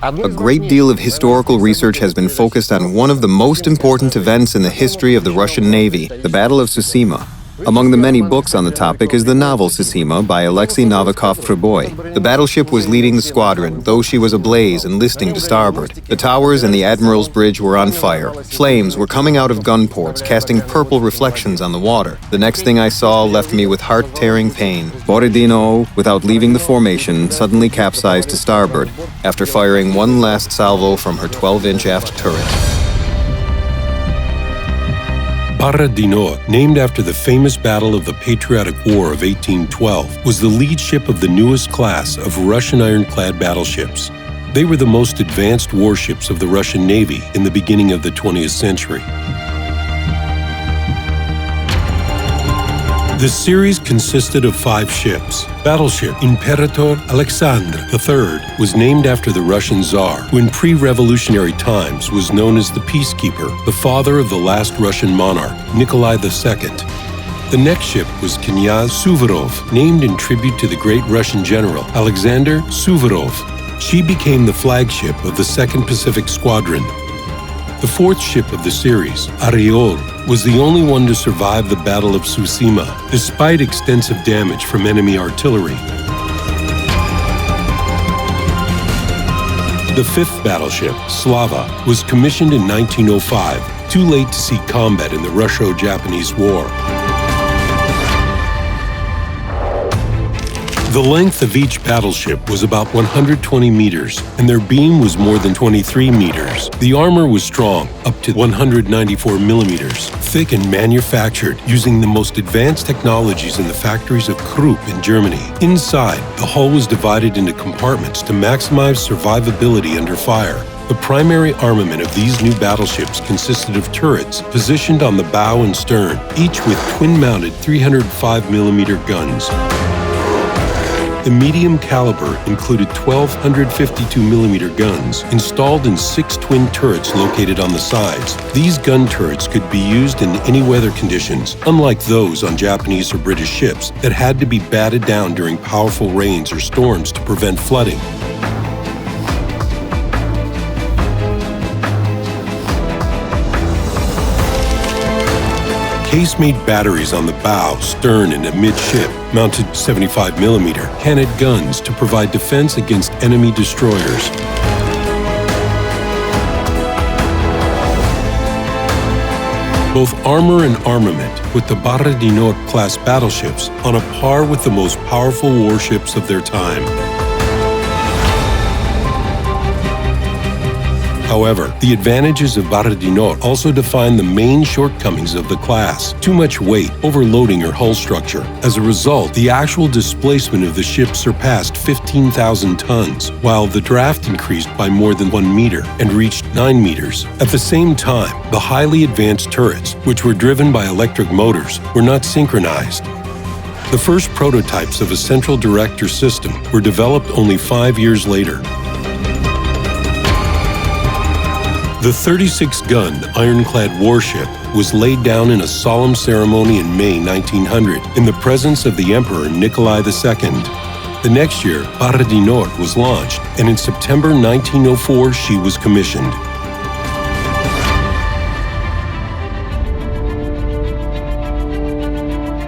A great deal of historical research has been focused on one of the most important events in the history of the Russian Navy, the Battle of Tsushima. Among the many books on the topic is the novel Tsushima by Alexei Novikov-Treboy. The battleship was leading the squadron, though she was ablaze and listing to starboard. The towers and the Admiral's Bridge were on fire. Flames were coming out of gun ports, casting purple reflections on the water. The next thing I saw left me with heart-tearing pain. Borodino, without leaving the formation, suddenly capsized to starboard after firing one last salvo from her 12-inch aft turret. Borodino, named after the famous Battle of the Patriotic War of 1812, was the lead ship of the newest class of Russian ironclad battleships. They were the most advanced warships of the Russian Navy in the beginning of the 20th century. The series consisted of 5 ships. Battleship Imperator Alexander III was named after the Russian Tsar, who in pre-revolutionary times was known as the Peacekeeper, the father of the last Russian monarch, Nikolai II. The next ship was Knyaz Suvorov, named in tribute to the great Russian general Alexander Suvorov. She became the flagship of the 2nd Pacific Squadron. The 4th ship of the series, Ariel, was the only one to survive the Battle of Tsushima, despite extensive damage from enemy artillery. The 5th battleship, Slava, was commissioned in 1905, too late to see combat in the Russo-Japanese War. The length of each battleship was about 120 meters, and their beam was more than 23 meters. The armor was strong, up to 194 millimeters, thick and manufactured using the most advanced technologies in the factories of Krupp in Germany. Inside, the hull was divided into compartments to maximize survivability under fire. The primary armament of these new battleships consisted of turrets positioned on the bow and stern, each with twin-mounted 305mm guns. The medium caliber included 1,252mm guns installed in 6 twin turrets located on the sides. These gun turrets could be used in any weather conditions, unlike those on Japanese or British ships that had to be batted down during powerful rains or storms to prevent flooding. Casemate batteries on the bow, stern, and amidship mounted 75mm cannon guns to provide defense against enemy destroyers. Both armor and armament put the Borodino-class battleships on a par with the most powerful warships of their time. However, the advantages of Borodino also define the main shortcomings of the class: too much weight, overloading her hull structure. As a result, the actual displacement of the ship surpassed 15,000 tons, while the draft increased by more than 1 meter and reached 9 meters. At the same time, the highly advanced turrets, which were driven by electric motors, were not synchronized. The first prototypes of a central director system were developed only 5 years later. The 36-gun ironclad warship was laid down in a solemn ceremony in May 1900 in the presence of the Emperor Nikolai II. The next year, Borodino was launched, and in September 1904 she was commissioned.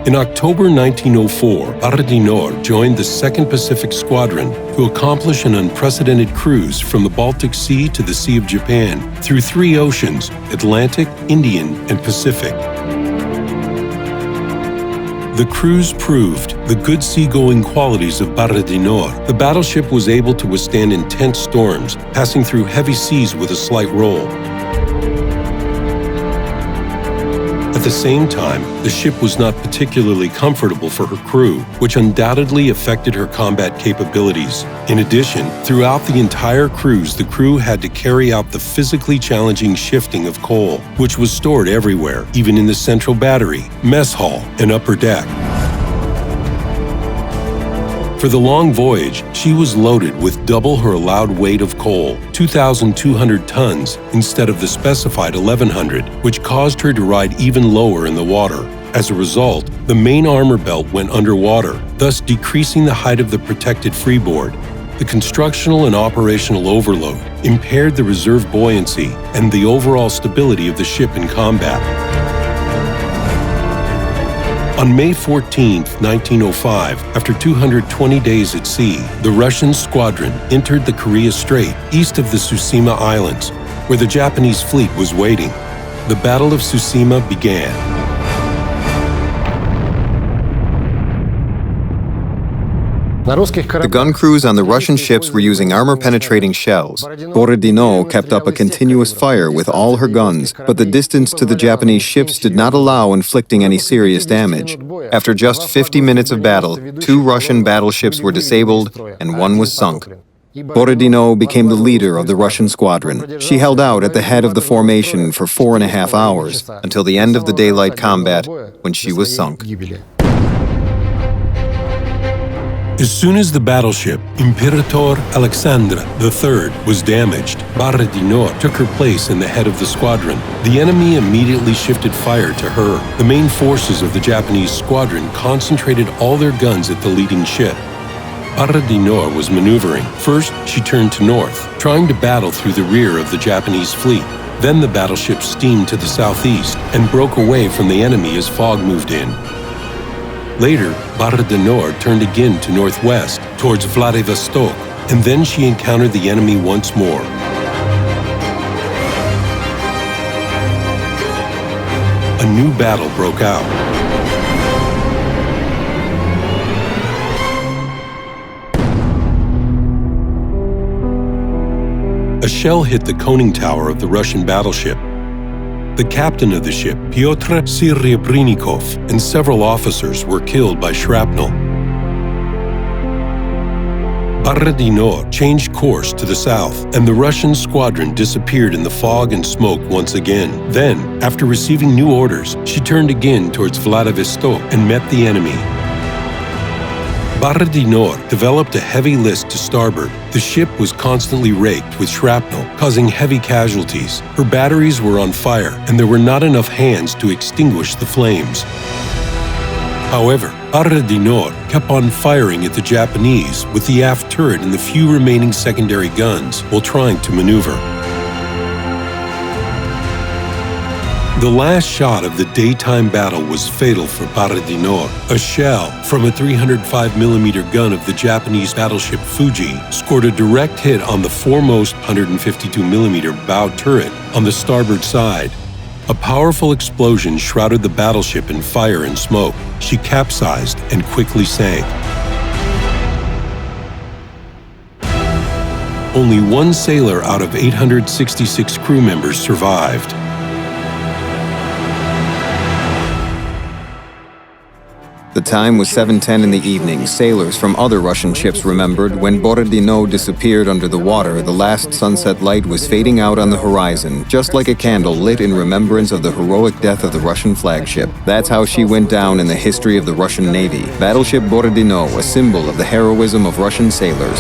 In October 1904, Borodino joined the 2nd Pacific Squadron to accomplish an unprecedented cruise from the Baltic Sea to the Sea of Japan through 3 oceans: Atlantic, Indian, and Pacific. The cruise proved the good seagoing qualities of Borodino. The battleship was able to withstand intense storms, passing through heavy seas with a slight roll. At the same time, the ship was not particularly comfortable for her crew, which undoubtedly affected her combat capabilities. In addition, throughout the entire cruise, the crew had to carry out the physically challenging shifting of coal, which was stored everywhere, even in the central battery, mess hall, and upper deck. For the long voyage, she was loaded with double her allowed weight of coal, 2,200 tons, instead of the specified 1,100, which caused her to ride even lower in the water. As a result, the main armor belt went underwater, thus decreasing the height of the protected freeboard. The constructional and operational overload impaired the reserve buoyancy and the overall stability of the ship in combat. On May 14, 1905, after 220 days at sea, the Russian squadron entered the Korea Strait east of the Tsushima Islands, where the Japanese fleet was waiting. The Battle of Tsushima began. The gun crews on the Russian ships were using armor-penetrating shells. Borodino kept up a continuous fire with all her guns, but the distance to the Japanese ships did not allow inflicting any serious damage. After just 50 minutes of battle, 2 Russian battleships were disabled and 1 was sunk. Borodino became the leader of the Russian squadron. She held out at the head of the formation for 4.5 hours, until the end of the daylight combat, when she was sunk. As soon as the battleship Imperator Alexandra III was damaged, Borodino took her place in the head of the squadron. The enemy immediately shifted fire to her. The main forces of the Japanese squadron concentrated all their guns at the leading ship. Borodino was maneuvering. First, she turned to north, trying to battle through the rear of the Japanese fleet. Then the battleship steamed to the southeast and broke away from the enemy as fog moved in. Later, Borodino turned again to northwest, towards Vladivostok, and then she encountered the enemy once more. A new battle broke out. A shell hit the conning tower of the Russian battleship. The captain of the ship, Pyotr Serebrennikov, and several officers were killed by shrapnel. Borodino changed course to the south, and the Russian squadron disappeared in the fog and smoke once again. Then, after receiving new orders, she turned again towards Vladivostok and met the enemy. Borodino developed a heavy list to starboard. The ship was constantly raked with shrapnel, causing heavy casualties. Her batteries were on fire, and there were not enough hands to extinguish the flames. However, Borodino kept on firing at the Japanese with the aft turret and the few remaining secondary guns while trying to maneuver. The last shot of the daytime battle was fatal for Borodino. A shell from a 305mm gun of the Japanese battleship Fuji scored a direct hit on the foremost 152mm bow turret on the starboard side. A powerful explosion shrouded the battleship in fire and smoke. She capsized and quickly sank. Only 1 sailor out of 866 crew members survived. The time was 7:10 in the evening. Sailors from other Russian ships remembered when Borodino disappeared under the water, the last sunset light was fading out on the horizon, just like a candle lit in remembrance of the heroic death of the Russian flagship. That's how she went down in the history of the Russian Navy. Battleship Borodino, a symbol of the heroism of Russian sailors.